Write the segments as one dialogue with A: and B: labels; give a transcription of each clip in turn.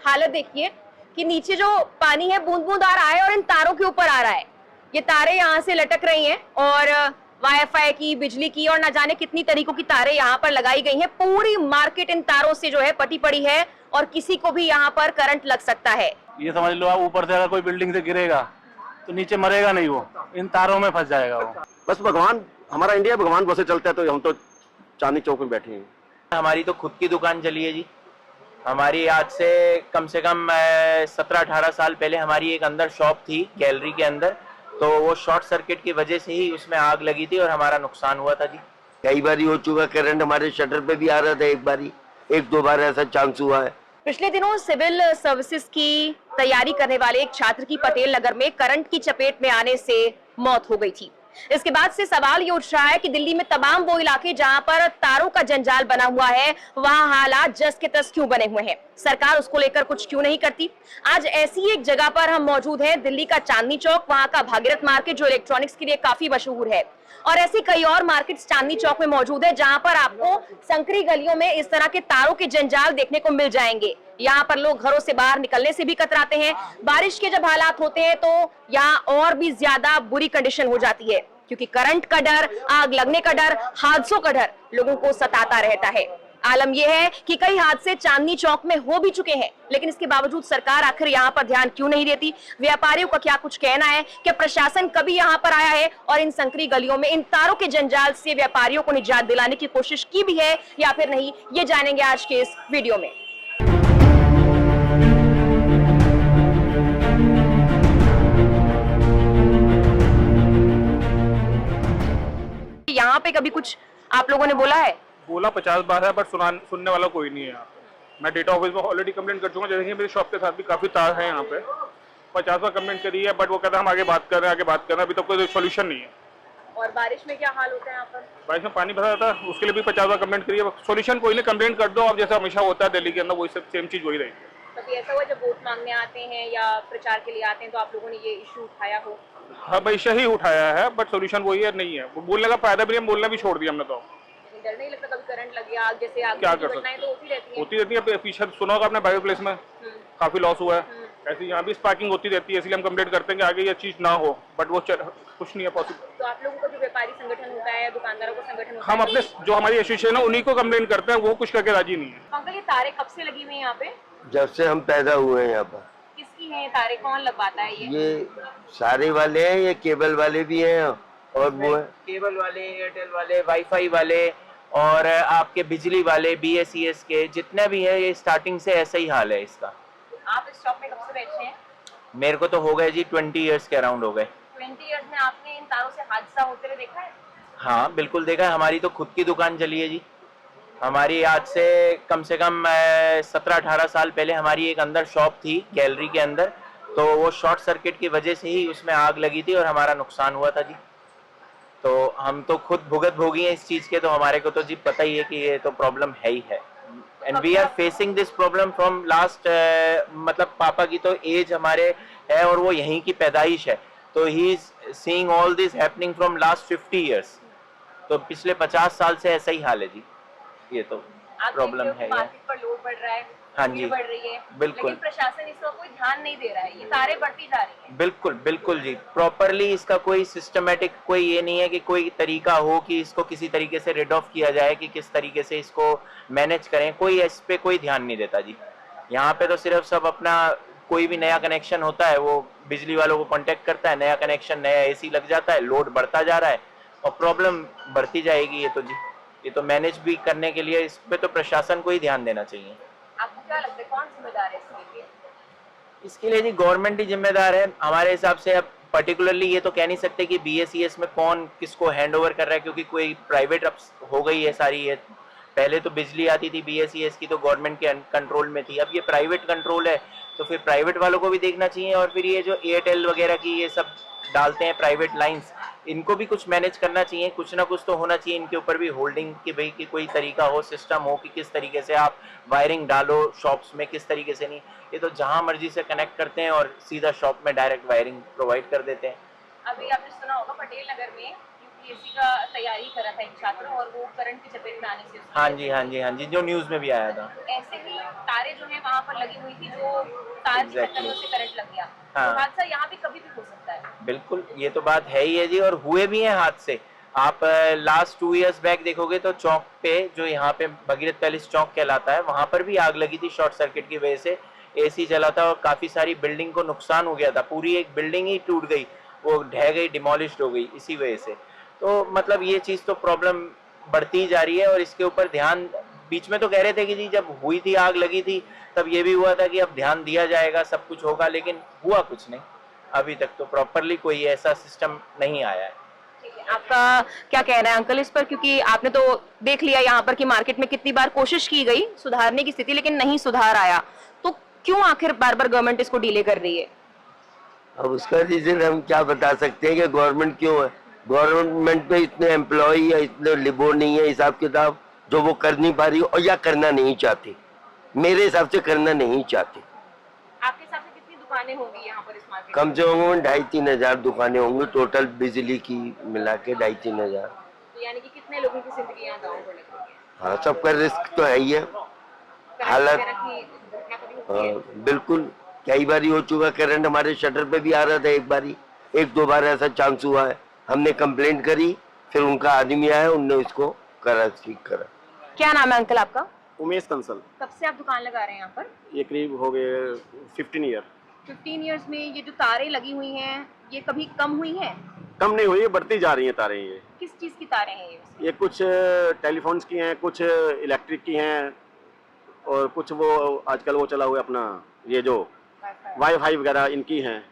A: हालत देखिए कि नीचे जो पानी है बूंद बूंद आ रहा है और इन तारों के ऊपर आ रहा है। ये तारें यहाँ से लटक रही हैं और वाईफाई की, बिजली की और ना जाने कितनी तरीकों की तारें यहाँ पर लगाई गई हैं। पूरी मार्केट इन तारों से जो है पटी पड़ी है और किसी को भी यहाँ पर करंट लग सकता है।
B: ये समझ लो आप, ऊपर से अगर कोई बिल्डिंग से गिरेगा तो नीचे मरेगा नहीं, वो इन तारों में फंस जाएगा वो।
C: बस भगवान, हमारा इंडिया भगवान बसे चलता है, तो हम तो चांदनी चौक में बैठे हैं।
D: हमारी तो खुद की दुकान चली है जी। हमारी आज से कम 17-18 साल पहले हमारी एक अंदर शॉप थी गैलरी के अंदर, तो वो शॉर्ट सर्किट की वजह से ही उसमें आग लगी थी और हमारा नुकसान हुआ था जी।
C: कई बार हो चुका, करंट हमारे शटर पे भी आ रहा था, एक दो बार ऐसा चांस हुआ है।
A: पिछले दिनों सिविल सर्विसेज की तैयारी करने वाले एक छात्र की पटेल नगर में करंट की चपेट में आने से मौत हो गई थी। इसके बाद से सवाल ये उठ रहा है कि दिल्ली में तमाम वो इलाके जहां पर तारों का जंजाल बना हुआ है, वहां हालात जस के तस क्यों बने हुए हैं? सरकार उसको लेकर कुछ क्यों नहीं करती? आज ऐसी एक जगह पर हम मौजूद हैं, दिल्ली का चांदनी चौक, वहां का भागीरथ मार्केट जो इलेक्ट्रॉनिक्स के लिए काफी मशहूर है, और ऐसी कई और मार्केट्स चांदनी चौक में मौजूद है जहां पर आपको संकरी गलियों में इस तरह के तारों के जंजाल देखने को मिल जाएंगे। यहाँ पर लोग घरों से बाहर निकलने से भी कतराते हैं। बारिश के जब हालात होते हैं तो यहाँ और भी ज्यादा बुरी कंडीशन हो जाती है, क्योंकि करंट का डर, आग लगने का डर, हादसों का डर लोगों को सताता रहता है। आलम यह है कि कई हादसे चांदनी चौक में हो भी चुके हैं, लेकिन इसके बावजूद सरकार आखिर यहाँ पर ध्यान क्यों नहीं देती? व्यापारियों का क्या कुछ कहना है? क्या प्रशासन कभी यहाँ पर आया है और इन संकरी गलियों में इन तारों के जंजाल से व्यापारियों को निजात दिलाने की कोशिश की भी है या फिर नहीं? ये जानेंगे आज के इस वीडियो में। यहाँ पे कभी कुछ आप लोगों ने बोला है?
E: बोला 50 बार है, बट सुनने वाला कोई नहीं है यहाँ पे। मैं डेटा ऑफिस में ऑलरेडी कंप्लेंट कर चुका हूँ, जैसे कि मेरी शॉप के साथ भी काफी तार है यहाँ पे। 50 बार कंप्लेंट करी है, बट वो कहता है हम आगे बात कर रहे हैं, अभी तक कोई सोल्यूशन नहीं है।
A: और बारिश में क्या हाल होता है यहाँ पर?
E: बारिश में पानी भरा रहता है, उसके लिए भी 50 बार कंप्लेंट करी है, सोल्यूशन कोई नहीं। कंप्लेंट कर दो, अब जैसा हमेशा होता है दिल्ली के अंदर, वही सब सेम चीज वही रहेगी।
A: कभी ऐसा हुआ जब वोट मांगने आते हैं या प्रचार के लिए आते हैं तो आप लोगों ने ये इशू उठाया हो?
E: हमेशा ही उठाया है, बट सोल्यूशन वही है, नहीं है। बोलने का फायदा भी नहीं, बोलना भी छोड़ दिया हमने। तो
A: डर नहीं लगता कभी करंट लग गया, आग जैसे आग
E: क्या
A: की
E: कर
A: घटनाएं तो होती रहती
E: है। पीछे सुना होगा आपने बायो प्लेस में काफी लॉस हुआ है, ऐसे यहाँ भी स्पार्किंग होती रहती है, इसलिए हम कंप्लेंट करते हैं कि आगे ये चीज ना हो, बट वो कुछ नहीं है पॉसिबल।
A: तो आप लोगों का जो व्यापारी संगठन होता है, दुकानदारों का संगठन होता
E: हम
A: है,
E: अपने जो हमारी एसोसिएशन है उन्हीं को कंप्लेंट करते हैं, वो कुछ करके राजी नहीं है।
A: अंकल ये तारे कब से लगी हुई है यहाँ पे?
C: जब से हम पैदा हुए हैं यहाँ पर।
A: किसकी है तारे, कौन लगवाता है
C: ये सारे वाले हैं, ये केबल वाले भी हैं, और वो है
D: केबल वाले, एयरटेल वाले, वाईफाई वाले और आपके बिजली वाले, BSES के जितने भी है, ये स्टार्टिंग से ऐसा ही हाल है इसका।
A: आप इस शॉप में कब से बैठे हैं?
D: मेरे को तो हो गए जी 20 ईयर्स के अराउंड हो गए।
A: 20 ईयर्स में आपने इन तारों से हादसा होते हुए देखा है?
D: हाँ बिल्कुल देखा है, हमारी तो खुद की दुकान चली है जी। हमारी आज से कम 17-18 साल पहले हमारी एक अंदर शॉप थी गैलरी के अंदर, तो वो शॉर्ट सर्किट की वजह से ही उसमें आग लगी थी और हमारा नुकसान हुआ था जी। तो हम तो खुद भुगत भोगी हैं इस चीज के, तो हमारे को तो जी पता ही है कि ये तो प्रॉब्लम है ही है। And we are facing this problem from last, मतलब पापा की तो एज हमारे है और वो यहीं की पैदाइश है, तो he is seeing all this happening from last 50 years. तो पिछले 50 साल से ऐसा ही हाल है जी। ये तो प्रॉब्लम है।
A: मार्केट पर लोड बढ़ रहा है,
D: हाँ जी,
A: बढ़ रही है,
D: बिल्कुल।
A: लेकिन प्रशासन इसका कोई ध्यान नहीं दे रहा है, ये तारें बढ़ती जा रही हैं।
D: बिल्कुल बिल्कुल जी, प्रॉपरली इसका कोई सिस्टमेटिक कोई ये नहीं है कि कोई तरीका हो कि इसको किसी तरीके से रिड ऑफ किया जाए, कि किस तरीके से इसको मैनेज करें। कोई इस पे कोई ध्यान नहीं देता जी। यहाँ पे तो सिर्फ सब अपना, कोई भी नया कनेक्शन होता है वो बिजली वालों को कांटेक्ट करता है, नया कनेक्शन, नया AC लग जाता है, लोड बढ़ता जा रहा है और प्रॉब्लम बढ़ती जाएगी। ये तो जी, ये तो मैनेज भी करने के लिए इस पे तो प्रशासन को ही ध्यान देना चाहिए।
A: आपको क्या लगता है कौन जिम्मेदार है इसके लिए?
D: इसके लिए जी गवर्नमेंट ही जिम्मेदार है हमारे हिसाब से। अब पर्टिकुलरली ये तो कह नहीं सकते कि BSES में कौन किसको हैंड ओवर कर रहा है, क्योंकि कोई प्राइवेट अब हो गई है सारी। ये पहले तो बिजली आती थी BSES की, तो गवर्नमेंट के कंट्रोल में थी, अब ये प्राइवेट कंट्रोल है, तो फिर प्राइवेट वालों को भी देखना चाहिए। और फिर ये जो एयरटेल वगैरह की ये सब डालते हैं प्राइवेट लाइंस, इनको भी कुछ मैनेज करना चाहिए, कुछ ना कुछ तो होना चाहिए इनके ऊपर भी होल्डिंग की, भाई कि कोई तरीका हो, सिस्टम हो कि किस तरीके से आप वायरिंग डालो शॉप्स में, किस तरीके से नहीं। ये तो जहां मर्जी से कनेक्ट करते हैं और सीधा शॉप में डायरेक्ट वायरिंग प्रोवाइड कर देते हैं।
A: अभी आपने सुना होगा पटेल नगर में यूपीएससी का तैयारी कर रहा था एक छात्र और वो करंट की चपेट में आने से उसकी
D: हाँ
A: death
D: जी, हाँ जी, हाँ जी, जो न्यूज़ में भी आया था।
A: ऐसे ही तारे जो है वहाँ पर लगी हुई थी, जो तार की
D: Exactly.
A: टक्कर में उसे करंट लग गया।
D: हाँ।
A: तो हादसा यहाँ भी कभी भी हो सकता है।
D: बिल्कुल, ये तो बात है ही है जी, और हुए भी हैं हादसे। आप लास्ट 2 इयर्स बैक देखोगे तो चौक पे, जो यहाँ पे भगीरथ पैलेस चौक कहलाता है, वहाँ पर भी आग लगी थी शॉर्ट सर्किट की वजह से। एसी जला था और काफ़ी सारी बिल्डिंग को नुकसान हो गया था, पूरी एक बिल्डिंग ही टूट गई, वो ढह गई, डिमोलिश्ड हो गई इसी वजह से। तो मतलब ये चीज़ तो प्रॉब्लम बढ़ती जा रही है, और इसके ऊपर ध्यान, बीच में तो कह रहे थे कि जी जब हुई थी, आग लगी थी, तब ये भी हुआ था कि अब ध्यान दिया जाएगा, सब कुछ होगा, लेकिन हुआ कुछ नहीं। अभी तक तो प्रॉपरली कोई ऐसा सिस्टम नहीं आया है।
A: ठीक है, आपका क्या कहना है अंकल इस पर, क्योंकि आपने तो देख लिया यहाँ पर कि मार्केट में कितनी बार कोशिश की गई सुधारने की स्थिति, लेकिन नहीं सुधार आया, तो क्यों आखिर बार बार गवर्नमेंट इसको डिले कर रही है?
C: अब उसका रीजन हम क्या बता सकते हैं कि गवर्नमेंट क्यों है। गवर्नमेंट में इतने एम्प्लॉय या इतने लिबो नहीं है हिसाब किताब, जो वो कर नहीं पा रही और या करना नहीं चाहती। मेरे हिसाब से करना नहीं चाहती।
A: आपके हिसाब से कितनी दुकानें होंगी यहाँ पर इस मार्केट
C: कम से कम 2,500-3 हजार दुकानें होंगी टोटल, बिजली की मिला के 2,500-3 हजार।
A: तो यानी कि कितने लोगों की जिंदगी यहाँ दांव पर लग रही है?
C: हाँ, सबका रिस्क तो है ही है। हालत
A: करंट वगैरह की दुर्घटना कभी होती है?
C: हाँ, बिल्कुल, कई बार हो चुका। करंट हमारे शटर पे भी आ रहा था, एक दो बार ऐसा चांस हुआ है। हमने कंप्लेंट करी, फिर उनका आदमी आया, उनने उसको करा, ठीक करा।
A: क्या नाम है अंकल आपका?
F: उमेश कंसल।
A: कब से आप दुकान लगा रहे हैं यहाँ पर?
F: ये करीब हो गए 15 ईयर।
A: 15 इयर्स में ये जो तारें लगी हुई हैं, ये कभी कम हुई हैं?
F: कम नहीं हुई, बढ़ती जा रही हैं तारें। ये
A: किस चीज की तारें हैं ये?
F: कुछ टेलीफोन्स की हैं, कुछ इलेक्ट्रिक की हैं, और कुछ वो आजकल वो चला हुआ है अपना, ये जो वाईफाई वगैरह, इनकी हैं।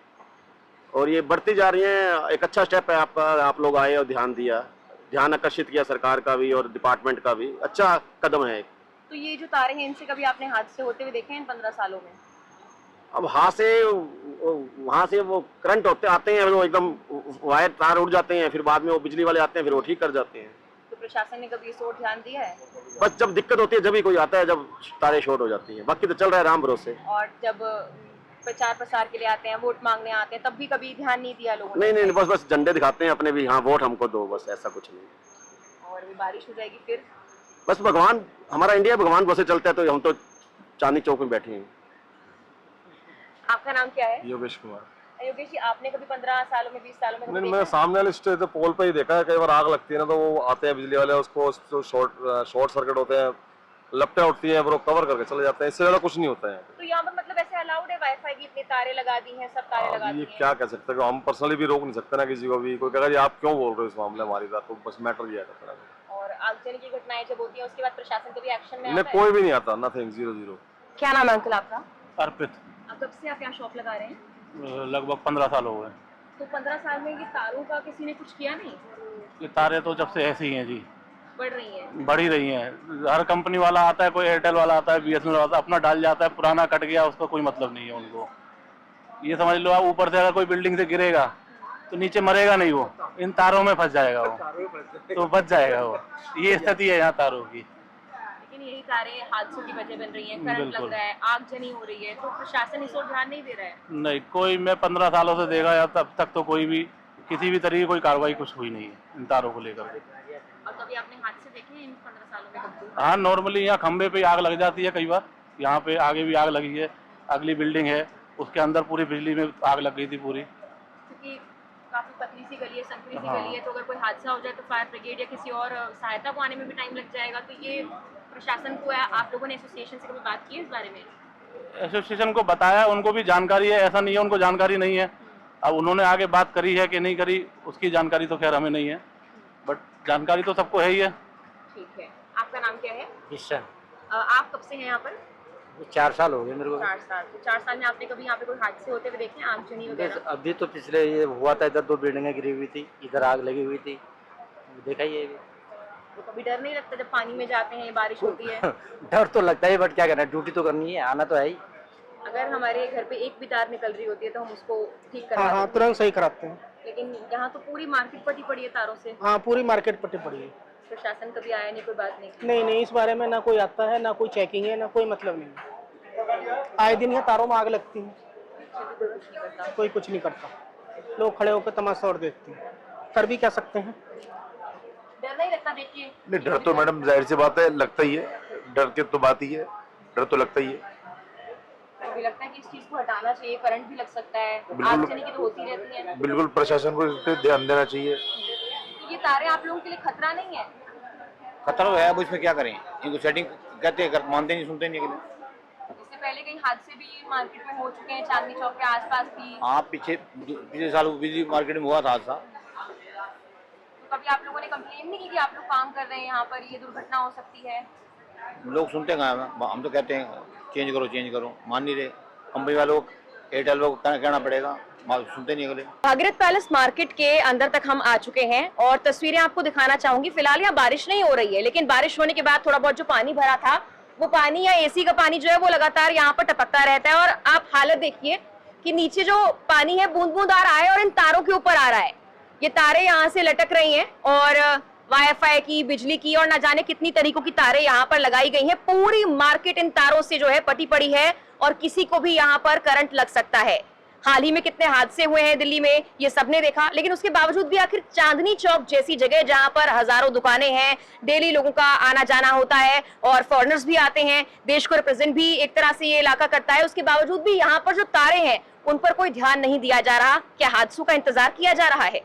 F: और ये बढ़ती जा रही हैं। एक अच्छा स्टेप है आपका, आप लोग आए और ध्यान आकर्षित किया सरकार का भी और डिपार्टमेंट का भी, अच्छा कदम है।
A: तो ये जो तारें हैं, इनसे कभी आपने हादसे होते हुए देखे हैं इन 15 सालों में?
F: अब वहाँ से वो करंट होते आते हैं, वो एकदम वायर तार उड़ जाते हैं, फिर बाद में वो बिजली वाले आते हैं, फिर वो ठीक कर जाते हैं।
A: तो प्रशासन ने कभी इस ओर ध्यान दिया है?
F: बस जब दिक्कत होती है जब ही कोई आता है, जब तारे शॉर्ट हो जाती हैं। बाकी तो चल रहा है राम भरोसे।
A: और जब प्रचार प्रसार के लिए आते हैं, वोट मांगने आते हैं, तब भी कभी ध्यान नहीं दिया लोगों ने?
F: नहीं, बस झंडे दिखाते हैं अपने भी, हाँ वोट हमको दो, बस ऐसा कुछ नहीं।
A: और भी बारिश हो जाएगी फिर?
F: बस भगवान, हमारा इंडिया भगवान भरोसे चलता है, तो हम तो चांदनी चौक में बैठे हैं।
A: आपका नाम क्या है?
G: योगेश कुमार।
A: योगेश जी, आपने कभी 15 सालों में, 20 सालों में कभी
G: नहीं,
A: देखा
G: मैं सामने वाले स्टेज पोल पे ही देखा है। कई बार आग लगती है ना, तो वो आते हैं बिजली वाले, उसको शॉर्ट सर्किट होते हैं, लपटें उठती हैं, वो कवर करके चले जाते हैं। इससे ज्यादा कुछ नहीं होता है।
A: तो यहाँ पर मतलब ऐसे अलाउड है वाईफाई की इतनी तारें लगा दी हैं, सब तारें लगा दी
G: ये
A: हैं?
G: क्या कह सकते हैं, हम पर्सनली भी रोक नहीं सकते ना किसी को भी। कोई कहेगा जी आप क्यों बोल रहे हो इस मामले हमारी बात, तो बस मैटर ये है।
A: और आगजनी की घटनाएं जब होती है, उसके बाद प्रशासन कभी एक्शन में
G: नहीं,
A: आता है?
G: कोई भी नहीं आता, नथिंग, 0-0।
A: क्या नाम है अंकल आपका?
B: अर्पित।
A: कब से आप यहाँ शॉप लगा रहे हैं?
B: लगभग 15 साल हो गए।
A: तो 15 साल में ये तारों का किसी ने कुछ किया नहीं?
B: ये तारे तो जब से ऐसी ही हैं जी,
A: बढ़ रही है?
B: बढ़ ही रही हैं। हर कंपनी वाला आता है, कोई एयरटेल वाला आता है, बीएसएनएल वाला आता है, अपना डाल जाता है, पुराना कट गया, उसका कोई मतलब नहीं है उनको। ये समझ लो आप, ऊपर से अगर कोई बिल्डिंग से गिरेगा तो नीचे मरेगा नहीं, वो इन तारों में फंस जाएगा, वो तो बच जाएगा वो। ये स्थिति है यहाँ तारों की।
A: लेकिन यही तारें हादसों की वजह बन रही हैं, करंट लग
B: बिल्कुल।
A: रहा है, आगजनी हो रही है, तो प्रशासन इस ओर ध्यान नहीं दे रहा है?
B: नहीं, कोई, मैं 15 सालों से देखा या तब तक तो कोई भी किसी भी तरीके कोई कार्रवाई कुछ हुई नहीं है इन तारों को लेकर के।
A: और कभी आपने हादसे देखे हैं इन 15 सालों में कभी?
B: हाँ, नॉर्मली यहाँ खंबे पे आग लग जाती है कई बार। यहाँ पे आगे भी आग लगी है, अगली बिल्डिंग है उसके अंदर पूरी बिजली में आग लग गई थी पूरी।
A: क्योंकि काफी पतली सी गली है, संकरी सी
B: हाँ।
A: गली है, तो अगर कोई हादसा हो जाए तो फायर ब्रिगेड या किसी और सहायता को आने में भी टाइम लग जाएगा। तो ये प्रशासन को आप लोगों ने एसोसिएशन से कभी बात की है इस बारे में?
B: एसोसिएशन को बताया, उनको भी जानकारी है, ऐसा नहीं है उनको जानकारी नहीं है। अब उन्होंने आगे बात करी है कि नहीं करी, उसकी जानकारी तो खैर हमें नहीं है, बट जानकारी तो सबको है ही है।
A: ठीक है, आपका नाम क्या है?
H: किशन।
A: आप कब से हैं यहाँ पर?
H: 4 साल हो गए मेरे को।
A: 4 साल। तो 4 साल में आपने कभी यहाँ पे कोई हादसे होते हुए देखे हैं, आगजनी वगैरह?
H: अभी तो पिछले ये हुआ था, इधर 2 बिल्डिंगें गिरी हुई थी, इधर आग लगी हुई थी, देखा ही है भी।
A: तो कभी डर नहीं लगता जब पानी में जाते हैं, बारिश होती है?
H: डर तो लगता है, बट क्या करना है, ड्यूटी तो करनी है, आना तो है ही।
A: अगर हमारे घर पे एक भी तार निकल रही होती है तो हम उसको ठीक करवा
I: हाँ,
A: देते हैं।
I: तुरंत सही कराते हैं।
A: लेकिन यहाँ तो पूरी मार्केट पटी पड़ी है तारों से।
I: हाँ, पूरी मार्केट पट्टी पड़ी है।
A: प्रशासन कभी आया नहीं, कोई बात नहीं?
I: नहीं, इस बारे में ना कोई आता है, ना कोई चेकिंग है, ना कोई मतलब नहीं। आए दिन यहाँ तारों में आग लगती है,
A: कोई कुछ नहीं करता।
I: कोई कुछ नहीं करता। लोग खड़े होकर तमाशा और देखते हैं, कर भी क्या सकते हैं।
A: डर नहीं लगता देख के?
J: नहीं, डर तो मैडम जाहिर सी बात है लगता ही है, डर की तो बात ही है, डर तो लगता ही है।
A: अभी लगता है कि इस चीज को हटाना चाहिए, करंट भी लग सकता है,
J: बिल्कुल।
A: आगजनी की तो होती रहती है।
J: बिल्कुल प्रशासन को इस पे ध्यान देना चाहिए।
A: तो ये तारे आप लोगों के लिए खतरा नहीं है?
K: खतरा तो है, अब इसमें क्या करें, इनको सेटिंग कहते हैं मानते नहीं, सुनते नहीं अगले।
A: इससे पहले कई हादसे भी मार्केट में हो चुके हैं, चांदनी चौक के आसपास भी।
K: हाँ, पिछले साल बिजली मार्केट में हुआ था हादसा।
A: तो कभी आप लोगों ने कंप्लेन नहीं की कि आप लोग काम कर रहे हैं यहाँ पर, ये दुर्घटना हो सकती है?
K: लोग सुनते कहाँ हैं, हम तो कहते हैं चेंज करो, मान नहीं रहे। कंपनी वालों को, एयरटेल वालों को कहना पड़ेगा, सुनते नहीं अगले।
A: भागीरथ पैलेस मार्केट के अंदर तक हम आ चुके हैं और तस्वीरें आपको दिखाना चाहूंगी। फिलहाल यहाँ बारिश नहीं हो रही है, लेकिन बारिश होने के बाद थोड़ा बहुत जो पानी भरा था, वो पानी या एसी का पानी जो है वो लगातार यहाँ पर टपकता रहता है। और आप हालत देखिए कि नीचे जो पानी है बूंद बूंद आ रहा है और इन तारों के ऊपर आ रहा है। ये तारे यहाँ से लटक रही हैं और वाईफाई की, बिजली की और न जाने कितनी तरीकों की तारें यहाँ पर लगाई गई हैं। पूरी मार्केट इन तारों से जो है पटी पड़ी है और किसी को भी यहाँ पर करंट लग सकता है। हाल ही में कितने हादसे हुए हैं दिल्ली में, ये सबने देखा, लेकिन उसके बावजूद भी आखिर चांदनी चौक जैसी जगह जहां पर हजारों दुकानें हैं, डेली लोगों का आना जाना होता है और फॉरेनर्स भी आते हैं, देश को रिप्रेजेंट भी एक तरह से ये इलाका करता है, उसके बावजूद भी यहाँ पर जो तारे हैं उन पर कोई ध्यान नहीं दिया जा रहा। क्या हादसों का इंतजार किया जा रहा है?